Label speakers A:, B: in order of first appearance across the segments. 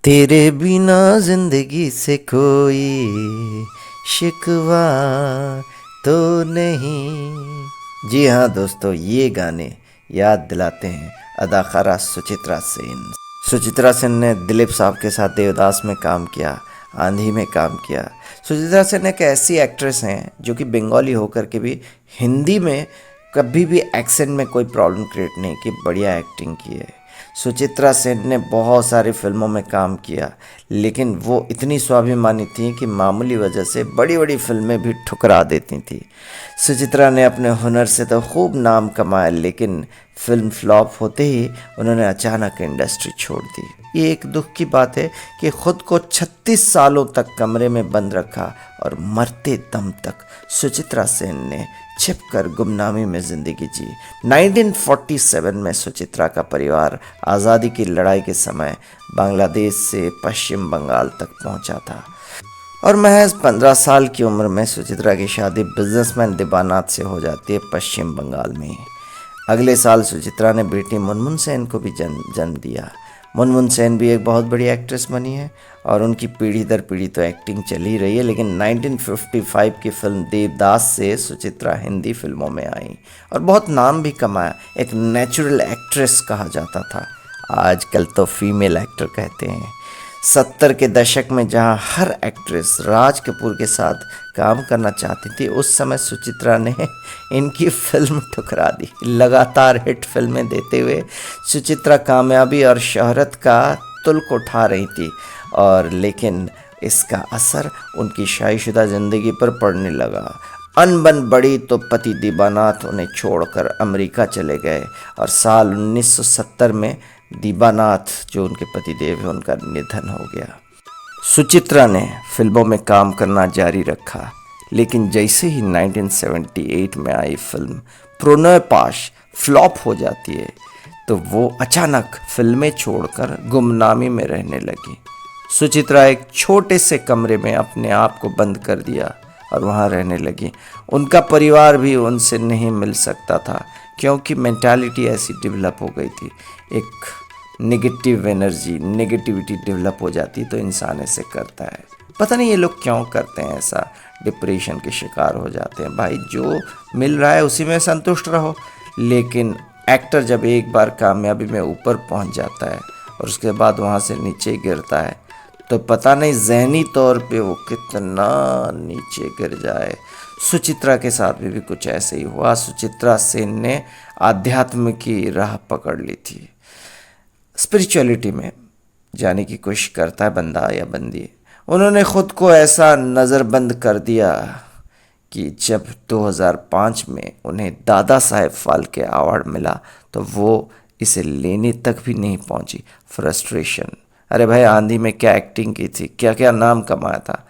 A: तेरे बिना जिंदगी से कोई शिकवा तो नहीं। जी हाँ दोस्तों, ये गाने याद दिलाते हैं अदाकारा सुचित्रा सेन। सुचित्रा सेन ने दिलीप साहब के साथ देवदास में काम किया, आंधी में काम किया। सुचित्रा सेन एक ऐसी एक्ट्रेस हैं जो कि बंगाली होकर के भी हिंदी में कभी भी एक्सेंट में कोई प्रॉब्लम क्रिएट नहीं की, बढ़िया एक्टिंग की है। सुचित्रा सेन ने बहुत सारी फिल्मों में काम किया, लेकिन वो इतनी स्वाभिमानी थी कि मामूली वजह से बड़ी बड़ी फिल्में भी ठुकरा देती थी। सुचित्रा ने अपने हुनर से तो खूब नाम कमाया, लेकिन फिल्म फ्लॉप होते ही उन्होंने अचानक इंडस्ट्री छोड़ दी। ये एक दुख की बात है कि खुद को 36 सालों तक कमरे में बंद रखा और मरते दम तक सुचित्रा सेन ने छिपकर गुमनामी में ज़िंदगी जी। 1947 में सुचित्रा का परिवार आज़ादी की लड़ाई के समय बांग्लादेश से पश्चिम बंगाल तक पहुंचा था और महज 15 साल की उम्र में सुचित्रा की शादी बिजनेसमैन दिबानाथ से हो जाती है पश्चिम बंगाल में। अगले साल सुचित्रा ने बेटी मुनमुन सेन को भी जन्म दिया। मुनमुन सेन भी एक बहुत बड़ी एक्ट्रेस बनी है और उनकी पीढ़ी दर पीढ़ी तो एक्टिंग चल ही रही है, लेकिन 1955 की फिल्म देवदास से सुचित्रा हिंदी फिल्मों में आई और बहुत नाम भी कमाया। एक नेचुरल एक्ट्रेस कहा जाता था, आजकल तो फीमेल एक्टर कहते हैं। 70 के दशक में जहां हर एक्ट्रेस राज कपूर के साथ काम करना चाहती थी, उस समय सुचित्रा ने इनकी फिल्म ठुकरा दी। लगातार हिट फिल्में देते हुए सुचित्रा कामयाबी और शोहरत का तुल्क उठा रही थी, और लेकिन इसका असर उनकी शादीशुदा ज़िंदगी पर पड़ने लगा। अनबन बढ़ी तो पति दीबानाथ उन्हें छोड़कर अमेरिका चले गए और साल 1970 में दीबानाथ, जो उनके पतिदेव हैं, उनका निधन हो गया। सुचित्रा ने फिल्मों में काम करना जारी रखा, लेकिन जैसे ही 1978 में आई फिल्म प्रोनय पाश फ्लॉप हो जाती है, तो वो अचानक फिल्में छोड़कर गुमनामी में रहने लगी। सुचित्रा एक छोटे से कमरे में अपने आप को बंद कर दिया और वहाँ रहने लगी। उनका परिवार भी उनसे नहीं मिल सकता था, क्योंकि मेंटालिटी ऐसी डेवलप हो गई थी। एक नेगेटिव एनर्जी, नेगेटिविटी डेवलप हो जाती तो इंसान ऐसे करता है। पता नहीं ये लोग क्यों करते हैं ऐसा, डिप्रेशन के शिकार हो जाते हैं। भाई, जो मिल रहा है उसी में संतुष्ट रहो। लेकिन एक्टर जब एक बार कामयाबी में ऊपर पहुंच जाता है और उसके बाद वहां से नीचे गिरता है, तो पता नहीं जहनी तौर पे वो कितना नीचे गिर जाए। सुचित्रा के साथ भी कुछ ऐसे ही हुआ। सुचित्रा सेन ने आध्यात्म की राह पकड़ ली थी। स्पिरिचुअलिटी में जाने की कोशिश करता है बंदा या बंदी। उन्होंने खुद को ऐसा नज़रबंद कर दिया कि जब 2005 में उन्हें दादा साहेब फाल्के अवार्ड मिला, तो वो इसे लेने तक भी नहीं पहुंची। फ्रस्ट्रेशन, अरे भाई, आंधी में क्या एक्टिंग की थी, क्या क्या नाम कमाया था।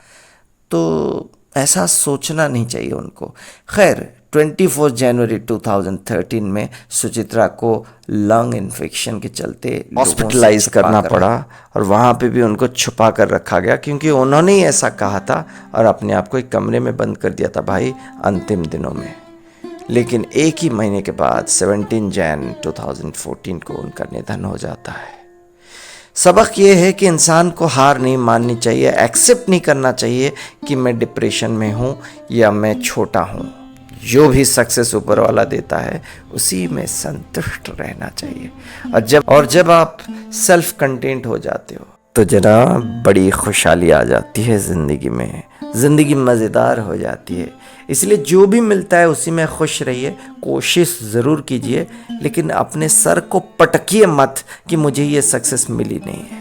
A: तो ऐसा सोचना नहीं चाहिए उनको। खैर, 24 जनवरी 2013 में सुचित्रा को लंग इन्फेक्शन के चलते हॉस्पिटलाइज करना पड़ा और वहाँ पे भी उनको छुपा कर रखा गया, क्योंकि उन्होंने ही ऐसा कहा था और अपने आप को एक कमरे में बंद कर दिया था भाई अंतिम दिनों में। लेकिन एक ही महीने के बाद 17 जनवरी 2014 को उनका निधन हो जाता है। सबक ये है कि इंसान को हार नहीं माननी चाहिए, एक्सेप्ट नहीं करना चाहिए कि मैं डिप्रेशन में हूँ या मैं छोटा हूँ। जो भी सक्सेस ऊपर वाला देता है उसी में संतुष्ट रहना चाहिए। और जब आप सेल्फ कंटेंट हो जाते हो तो जनाब बड़ी खुशहाली आ जाती है ज़िंदगी में, ज़िंदगी मज़ेदार हो जाती है। इसलिए जो भी मिलता है उसी में खुश रहिए, कोशिश ज़रूर कीजिए, लेकिन अपने सर को पटकिए मत कि मुझे ये सक्सेस मिली नहीं है।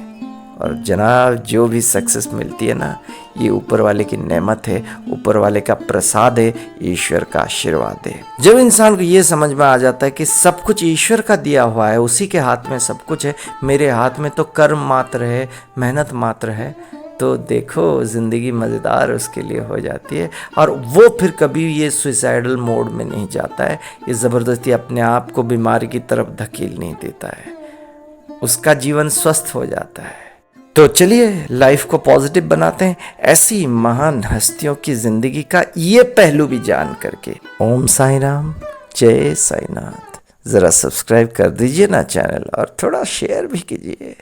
A: और जनाब, जो भी सक्सेस मिलती है ना, ये ऊपर वाले की नेमत है, ऊपर वाले का प्रसाद है, ईश्वर का आशीर्वाद है। जब इंसान को ये समझ में आ जाता है कि सब कुछ ईश्वर का दिया हुआ है, उसी के हाथ में सब कुछ है, मेरे हाथ में तो कर्म मात्र है, मेहनत मात्र है, तो देखो ज़िंदगी मज़ेदार उसके लिए हो जाती है। और वो फिर कभी ये सुसाइडल मोड में नहीं जाता है, ये ज़बरदस्ती अपने आप को बीमारी की तरफ धकेल नहीं देता है, उसका जीवन स्वस्थ हो जाता है। तो चलिए लाइफ को पॉजिटिव बनाते हैं, ऐसी महान हस्तियों की ज़िंदगी का ये पहलू भी जान करके। ओम साई राम, जय साईनाथ। ज़रा सब्सक्राइब कर दीजिए ना चैनल, और थोड़ा शेयर भी कीजिए।